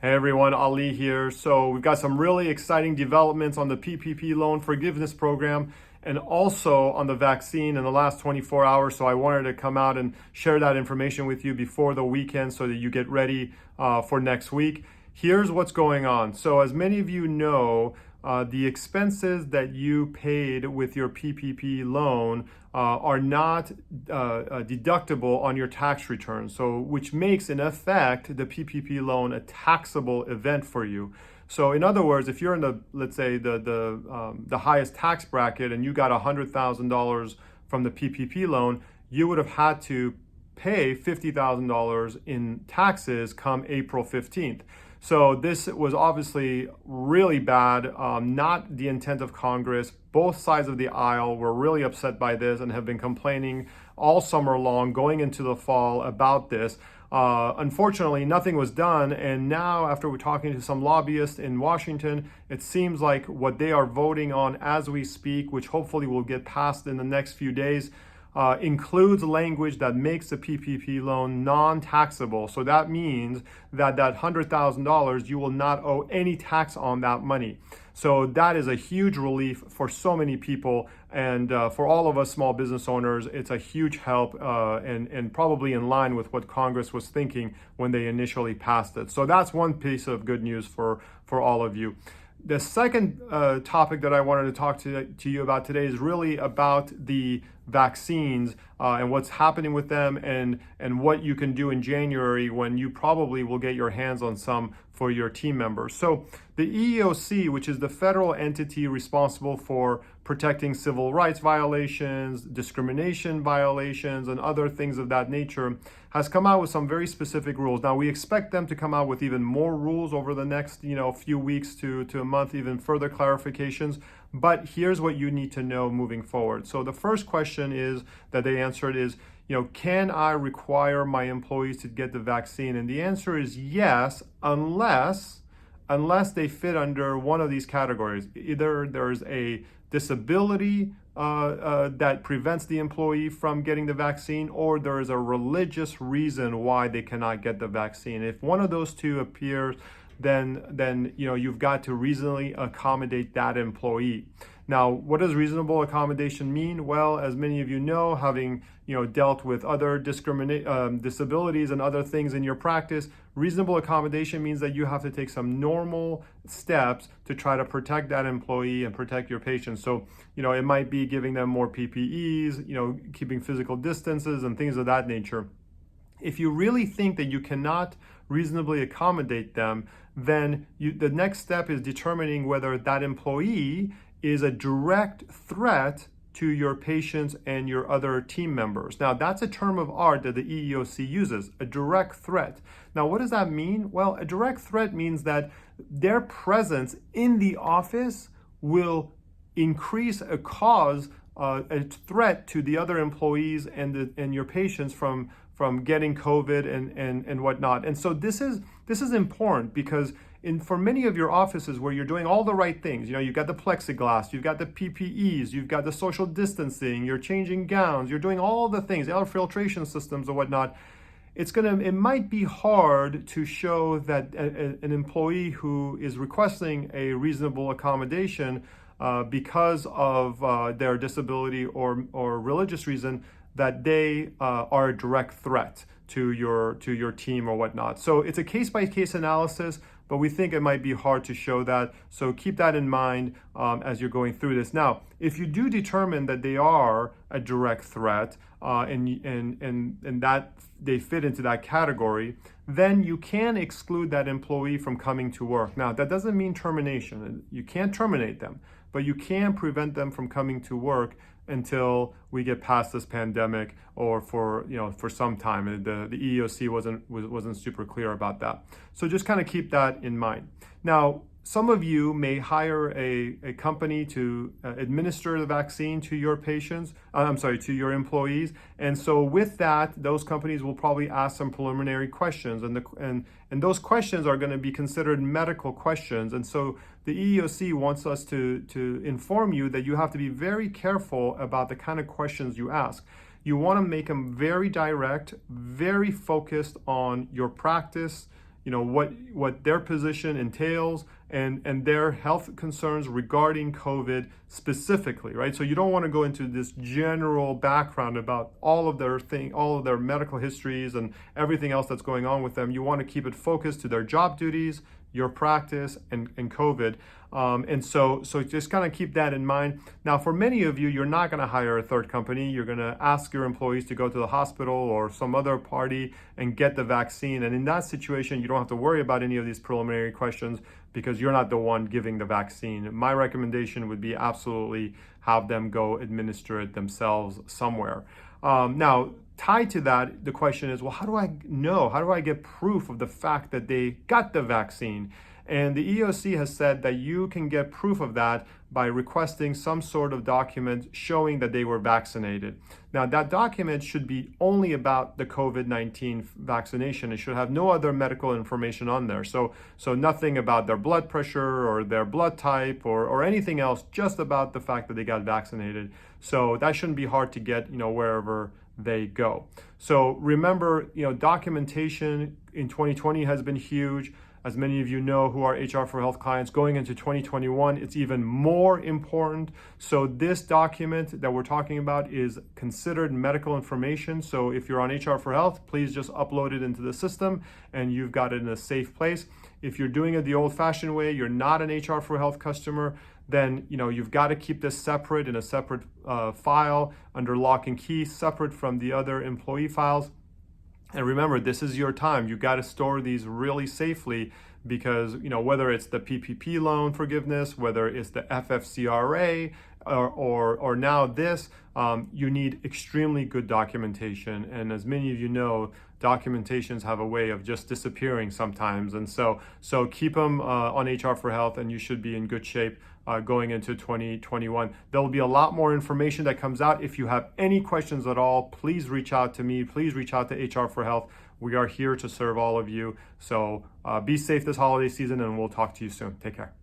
Hey everyone, Ali here. So we've got some really exciting developments on the PPP loan forgiveness program and also on the vaccine in the last 24 hours. So I wanted to come out and share that information with you before the weekend so that you get ready for next week. Here's what's going on. So as many of you know, the expenses that you paid with your PPP loan are not deductible on your tax return. So, which makes in effect the PPP loan a taxable event for you. So, in other words, if you're in the, let's say the highest tax bracket and you got $100,000 from the PPP loan, you would have had to pay $50,000 in taxes come April 15th. So this was obviously really bad, not the intent of Congress. Both sides of the aisle were really upset by this and have been complaining all summer long, going into the fall about this. Unfortunately, nothing was done. And now, after we're talking to some lobbyists in Washington, it seems like what they are voting on as we speak, which hopefully will get passed in the next few days, includes language that makes the PPP loan non-taxable. So that means that $100,000, you will not owe any tax on that money. So that is a huge relief for so many people, and for all of us small business owners, it's a huge help and probably in line with what Congress was thinking when they initially passed it. So that's one piece of good news for all of you. The second topic that I wanted to talk to you about today is really about the vaccines and what's happening with them and what you can do in January when you probably will get your hands on some for your team members. So the EEOC, which is the federal entity responsible for protecting civil rights violations, discrimination violations, and other things of that nature, has come out with some very specific rules. Now, we expect them to come out with even more rules over the next, few weeks to a month, even further clarifications. But here's what you need to know moving forward. So the first question is that they answered is, can I require my employees to get the vaccine? And the answer is yes, unless they fit under one of these categories. Either there's a disability that prevents the employee from getting the vaccine, or there is a religious reason why they cannot get the vaccine. If one of those two appears, then you've got to reasonably accommodate that employee. Now, what does reasonable accommodation mean? Well, as many of you know, having dealt with other disabilities and other things in your practice, reasonable accommodation means that you have to take some normal steps to try to protect that employee and protect your patients. So, it might be giving them more PPEs, keeping physical distances and things of that nature. If you really think that you cannot reasonably accommodate them, then the next step is determining whether that employee is a direct threat to your patients and your other team members. Now, that's a term of art that the EEOC uses, a direct threat. Now, what does that mean? Well, a direct threat means that their presence in the office will increase a threat to the other employees and your patients from getting COVID and whatnot. And so this is important because for many of your offices where you're doing all the right things, you've got the plexiglass, you've got the PPEs, you've got the social distancing, you're changing gowns, you're doing all the things, air filtration systems and whatnot. It might be hard to show that an employee who is requesting a reasonable accommodation because of their disability or religious reason, that they are a direct threat to your team or whatnot. So it's a case-by-case analysis, but we think it might be hard to show that. So keep that in mind as you're going through this. Now, if you do determine that they are a direct threat and that they fit into that category, then you can exclude that employee from coming to work. Now, that doesn't mean termination. You can't terminate them, but you can prevent them from coming to work until we get past this pandemic or for some time. And the EEOC wasn't super clear about that. So just kind of keep that in mind. Now, some of you may hire a company to administer the vaccine to your patients, to your employees. And so with that, those companies will probably ask some preliminary questions. And those questions are going to be considered medical questions. And so the EEOC wants us to inform you that you have to be very careful about the kind of questions you ask. You want to make them very direct, very focused on your practice, what their position entails and their health concerns regarding COVID specifically, right? So you don't want to go into this general background about all of their medical histories and everything else that's going on with them. You want to keep it focused to their job duties, your practice, and COVID. And so just kind of keep that in mind. Now, for many of you, you're not going to hire a third company. You're going to ask your employees to go to the hospital or some other party and get the vaccine. And in that situation, you don't have to worry about any of these preliminary questions because you're not the one giving the vaccine. My recommendation would be absolutely have them go administer it themselves somewhere. Now, tied to that, the question is, well, how do I know? How do I get proof of the fact that they got the vaccine? And the EOC has said that you can get proof of that by requesting some sort of document showing that they were vaccinated. Now, that document should be only about the COVID-19 vaccination. It should have no other medical information on there. So nothing about their blood pressure or their blood type or anything else, just about the fact that they got vaccinated. So that shouldn't be hard to get, wherever they go. So remember, documentation in 2020 has been huge. As many of you know who are HR for Health clients, going into 2021, it's even more important. So this document that we're talking about is considered medical information. So if you're on HR for Health, please just upload it into the system and you've got it in a safe place. If you're doing it the old-fashioned way, you're not an HR for Health customer, then you've got to keep this separate in a separate file under lock and key, separate from the other employee files. And remember, this is your time. You've got to store these really safely because, whether it's the PPP loan forgiveness, whether it's the FFCRA, or now this, you need extremely good documentation. And as many of you know, documentations have a way of just disappearing sometimes. And so keep them on HR for Health and you should be in good shape going into 2021. There'll be a lot more information that comes out. If you have any questions at all, please reach out to me. Please reach out to HR for Health. We are here to serve all of you. So be safe this holiday season and we'll talk to you soon. Take care.